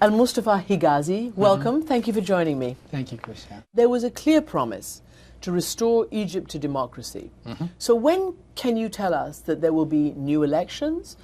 ElMostafa Hegazy, welcome. Thank you for joining me. Thank you, Christiane. There was a clear promise to restore Egypt to democracy. So when can you tell us that there will be new elections?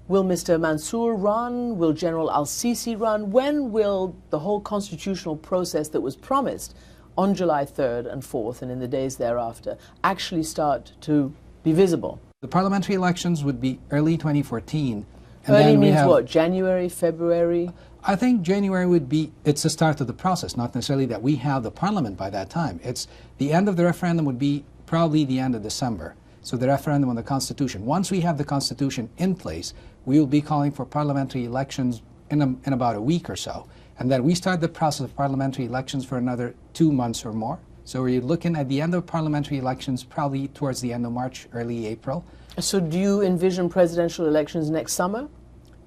Will Mr. Mansour run? Will General al-Sisi run? When will the whole constitutional process that was promised on July 3rd and 4th and in the days thereafter actually start to be visible? The parliamentary elections would be early 2014. And Early then means what? January, February? I think January would be, it's the start of the process, not necessarily that we have the parliament by that time. It's the end of the referendum would be probably the end of December. So the referendum on the Constitution. Once we have the Constitution in place, we will be calling for parliamentary elections in about a week or so. And then we start the process of parliamentary elections for another 2 months or more. So we're looking at the end of parliamentary elections probably towards the end of March, early April. So do you envision presidential elections next summer?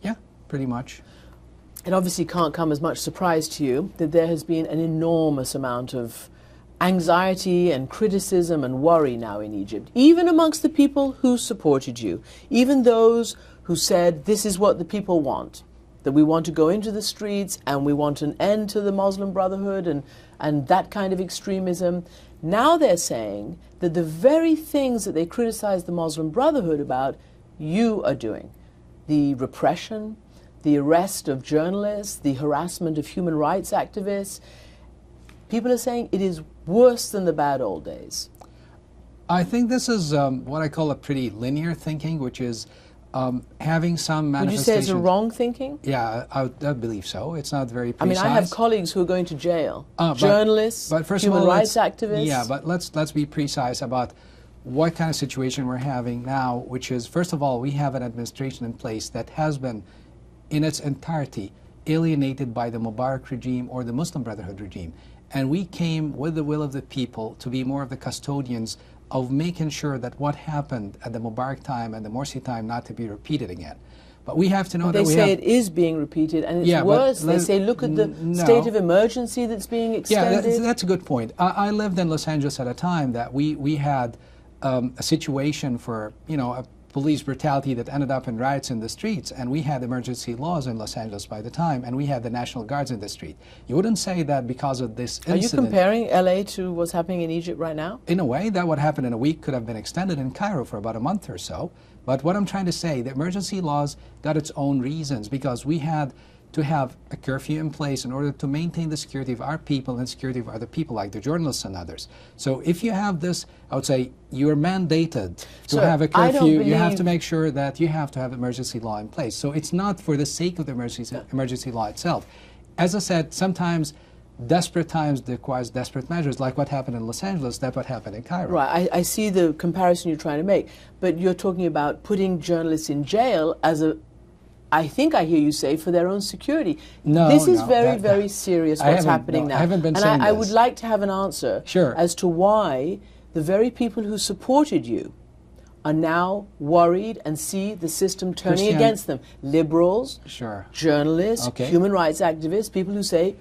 Yeah, pretty much. It obviously can't come as much surprise to you that there has been an enormous amount of anxiety and criticism and worry now in Egypt, even amongst the people who supported you, even those who said this is what the people want, that we want to go into the streets and we want an end to the Muslim Brotherhood and that kind of extremism. Now they're saying that the very things that they criticize the Muslim Brotherhood about, you are doing. The repression, the arrest of journalists, the harassment of human rights activists. People are saying it is worse than the bad old days. I think this is what I call a pretty linear thinking, which is having some manifestations. Would you say it's a wrong thinking? Yeah, I believe so. It's not very precise. I mean, I have colleagues who are going to jail, journalists, but first human of all, rights activists. Yeah, but let's be precise about what kind of situation we're having now, which is, first of all, we have an administration in place that has been, in its entirety, alienated by the Mubarak regime or the Muslim Brotherhood regime. And we came with the will of the people to be more of the custodians of making sure that what happened at the Mubarak time and the Morsi time not to be repeated again. But we have to know that they say it is being repeated, and it's worse. They say, look at the state of emergency that's being extended. Yeah, that's a good point. I lived in Los Angeles at a time that we had a situation for, a police brutality that ended up in riots in the streets, and we had emergency laws in Los Angeles by the time, and we had the National Guards in the street. You wouldn't say that because of this incident. Are you comparing LA to what's happening in Egypt right now? In a way, that what happened in a week could have been extended in Cairo for about a month or so. But what I'm trying to say, the emergency laws got its own reasons, because we had to have a curfew in place in order to maintain the security of our people and security of other people like the journalists and others. So if you have this, I would say you're mandated to have a curfew, you have to make sure that you have to have emergency law in place. So it's not for the sake of the emergency law itself. As I said, sometimes desperate times requires desperate measures, like what happened in Los Angeles, that's what happened in Cairo. Right, I see the comparison you're trying to make, but you're talking about putting journalists in jail as I think I hear you say, for their own security. No, this is very serious what's happening now. I haven't been saying I would like to have an answer as to why the very people who supported you are now worried and see the system turning against them. Liberals, journalists, human rights activists, people who say,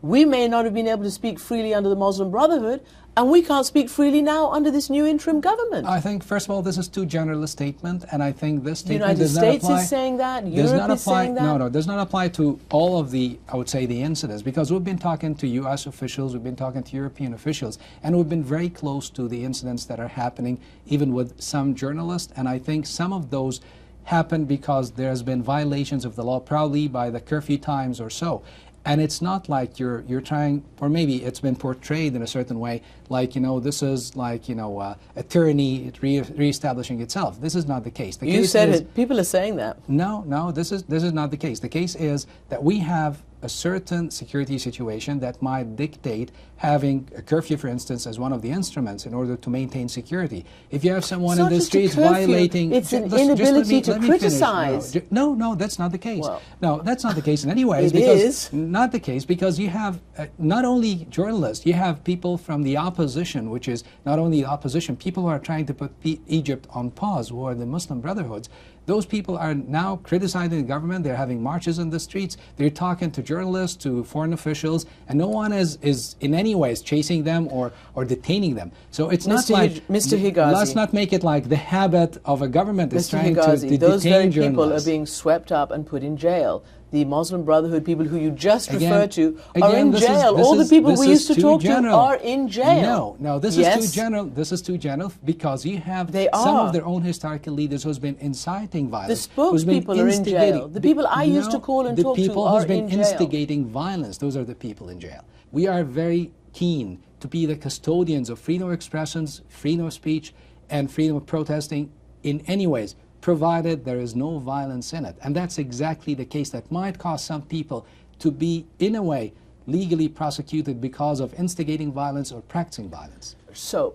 we may not have been able to speak freely under the Muslim Brotherhood, and we can't speak freely now under this new interim government. I think, first of all, this is too general a statement, and I think this statement does not apply. The United States is saying that, Europe is saying that. No, does not apply to all of the, I would say, the incidents, because we've been talking to U.S. officials, we've been talking to European officials, and we've been very close to the incidents that are happening, even with some journalists, and I think some of those happened because there has been violations of the law, probably by the curfew times or so. And it's not like you're trying, or maybe it's been portrayed in a certain way, like, this is like, a tyranny reestablishing itself. This is not the case. The case said it. People are saying that. No, this is not the case. The case is that we have a certain security situation that might dictate having a curfew, for instance, as one of the instruments in order to maintain security. If you have someone in the streets violating... It's an inability to criticize. No, that's not the case. Well, no, that's not the case in any way. It is. Not the case, because you have not only journalists, you have people from the opposition, which is not only the opposition, people who are trying to put Egypt on pause, who are the Muslim Brotherhoods. Those people are now criticizing the government. They're having marches in the streets. They're talking to journalists, to foreign officials, and no one is in any way chasing them or detaining them. So it's not like... Mr. Hegazy. Let's not make it like the habit of a government is trying to detain those very journalists. people are being swept up and put in jail. the Muslim Brotherhood, people who you just Again- referred to, are again, in this is- jail. this All the is- people this we is used to too talk general. to are in jail. No, this Yes. is too general. This is too general because you have They some are. of their own historical leaders who's been inciting violence. The who's been spokespeople are in instigating- jail. The people I used to call and talk to The people are who's been in jail. instigating violence, those are the people in jail. We are very keen to be the custodians of freedom of expressions, freedom of speech, and freedom of protesting in any ways, provided there is no violence in it. And that's exactly the case that might cause some people to be, in a way, legally prosecuted because of instigating violence or practicing violence. So,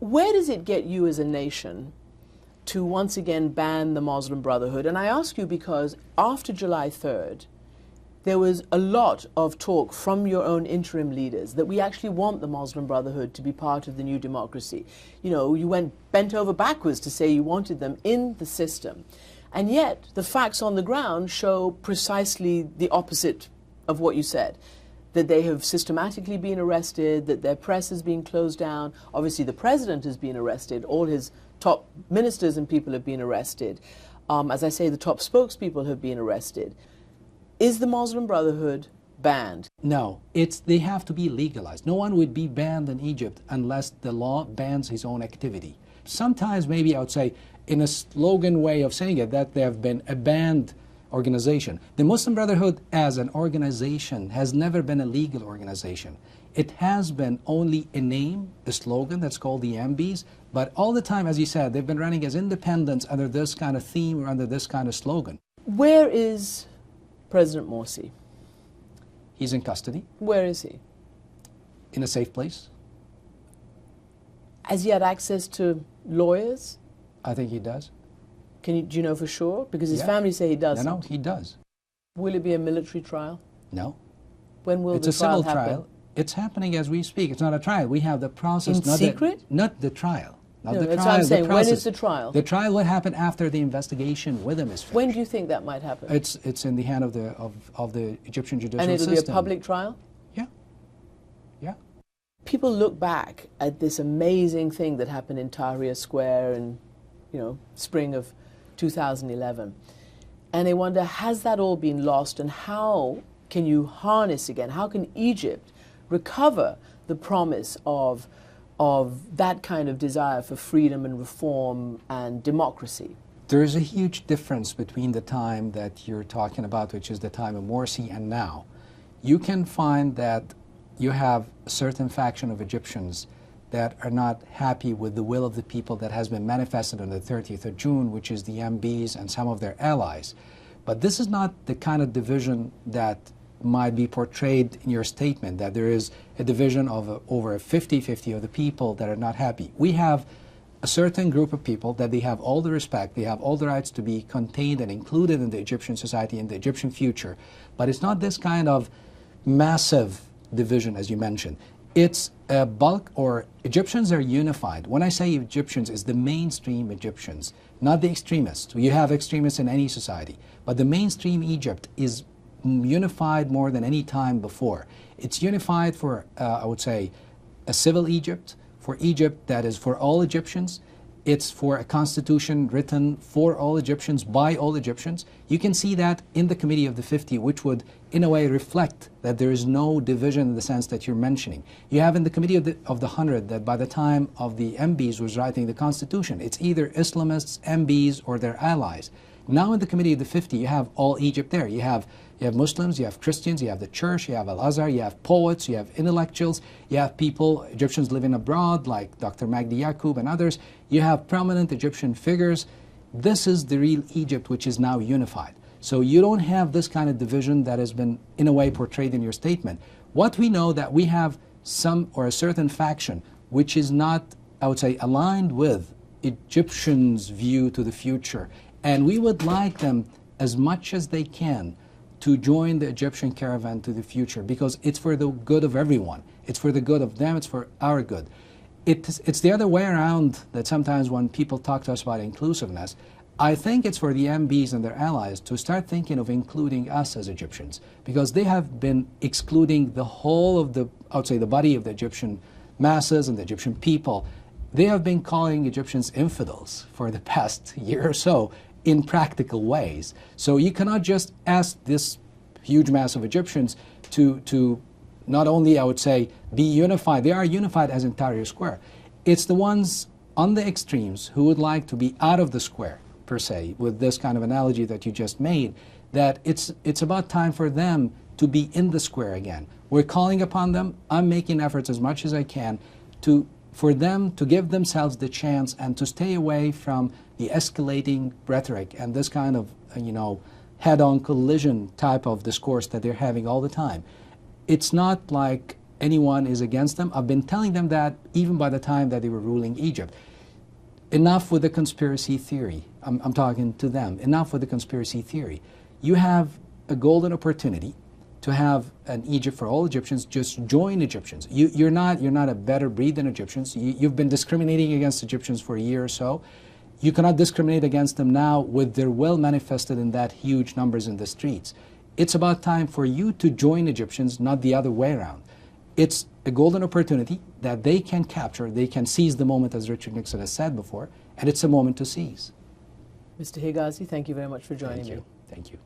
where does it get you as a nation to once again ban the Muslim Brotherhood? And I ask you because after July 3rd, there was a lot of talk from your own interim leaders that we actually want the Muslim Brotherhood to be part of the new democracy. You know, you went bent over backwards to say you wanted them in the system. And yet, the facts on the ground show precisely the opposite of what you said. That they have systematically been arrested, that their press has been closed down. Obviously, the president has been arrested. All his top ministers and people have been arrested. As I say, the top spokespeople have been arrested. Is the Muslim Brotherhood banned? No, they have to be legalized. No one would be banned in Egypt unless the law bans his own activity. Sometimes maybe I would say in a slogan way of saying it that they have been a banned organization. The Muslim Brotherhood as an organization has never been a legal organization. It has been only a name, a slogan that's called the MBs, but all the time, as you said, they've been running as independents under this kind of theme or under this kind of slogan. Where is President Morsi? He's in custody. Where is he? In a safe place. Has he had access to lawyers? I think he does. Do you know for sure? Because his Yeah. family say he doesn't. No, he does. Will it be a military trial? No. When will It's the a civil trial happen? trial. It's happening as we speak. It's not a trial. We have the process. In secret? Not the trial. Not No, the that's trial. what I'm saying. The When process. is the trial? The trial will happen after the investigation with him is finished. When do you think that might happen? It's in the hand of the Egyptian judicial And it'll system. be a public trial? Yeah. Yeah. People look back at this amazing thing that happened in Tahrir Square in, spring of 2011. And they wonder, has that all been lost? And how can you harness again? How can Egypt recover the promise of that kind of desire for freedom and reform and democracy? There's a huge difference between the time that you're talking about, which is the time of Morsi, and now. You can find that you have a certain faction of Egyptians that are not happy with the will of the people that has been manifested on the 30th of June, which is the MBs and some of their allies. But this is not the kind of division that might be portrayed in your statement, that there is a division of over 50-50 of the people that are not happy. We have a certain group of people that they have all the respect, they have all the rights to be contained and included in the Egyptian society, in the Egyptian future. But it's not this kind of massive division as you mentioned. It's a bulk, or Egyptians are unified. When I say Egyptians, it's the mainstream Egyptians, not the extremists. You have extremists in any society, but the mainstream Egypt is unified more than any time before. It's unified for, I would say, a civil Egypt, for Egypt that is for all Egyptians. It's for a constitution written for all Egyptians, by all Egyptians. You can see that in the Committee of the 50, which would, in a way, reflect that there is no division in the sense that you're mentioning. You have in the Committee of the 100 that by the time of the MBs was writing the constitution, it's either Islamists, MBs, or their allies. Now in the Committee of the 50, you have all Egypt there. You have Muslims, you have Christians, you have the church, you have Al-Azhar, you have poets, you have intellectuals, you have people, Egyptians living abroad like Dr. Magdi Yaqub and others. You have prominent Egyptian figures. This is the real Egypt which is now unified. So you don't have this kind of division that has been in a way portrayed in your statement. What we know that we have some or a certain faction which is not, I would say, aligned with Egyptians' view to the future. And we would like them as much as they can to join the Egyptian caravan to the future, because it's for the good of everyone. It's for the good of them, it's for our good. It's the other way around that sometimes when people talk to us about inclusiveness, I think it's for the MBs and their allies to start thinking of including us as Egyptians, because they have been excluding the whole of the, I would say, the body of the Egyptian masses and the Egyptian people. They have been calling Egyptians infidels for the past year or so, in practical ways. So you cannot just ask this huge mass of Egyptians to not only, I would say, be unified. They are unified as in Tahrir Square. It's the ones on the extremes who would like to be out of the square, per se, with this kind of analogy that you just made, that it's about time for them to be in the square again. We're calling upon them. I'm making efforts as much as I can for them to give themselves the chance and to stay away from the escalating rhetoric and this kind of, head-on collision type of discourse that they're having all the time. It's not like anyone is against them. I've been telling them that even by the time that they were ruling Egypt. Enough with the conspiracy theory. I'm talking to them. Enough with the conspiracy theory. You have a golden opportunity to have an Egypt for all Egyptians. Just join Egyptians. You're not a better breed than Egyptians. You've been discriminating against Egyptians for a year or so. You cannot discriminate against them now with their will manifested in that huge numbers in the streets. It's about time for you to join Egyptians, not the other way around. It's a golden opportunity that they can capture. They can seize the moment, as Richard Nixon has said before, and it's a moment to seize. Mr. Hegazy, thank you very much for joining me. Thank you.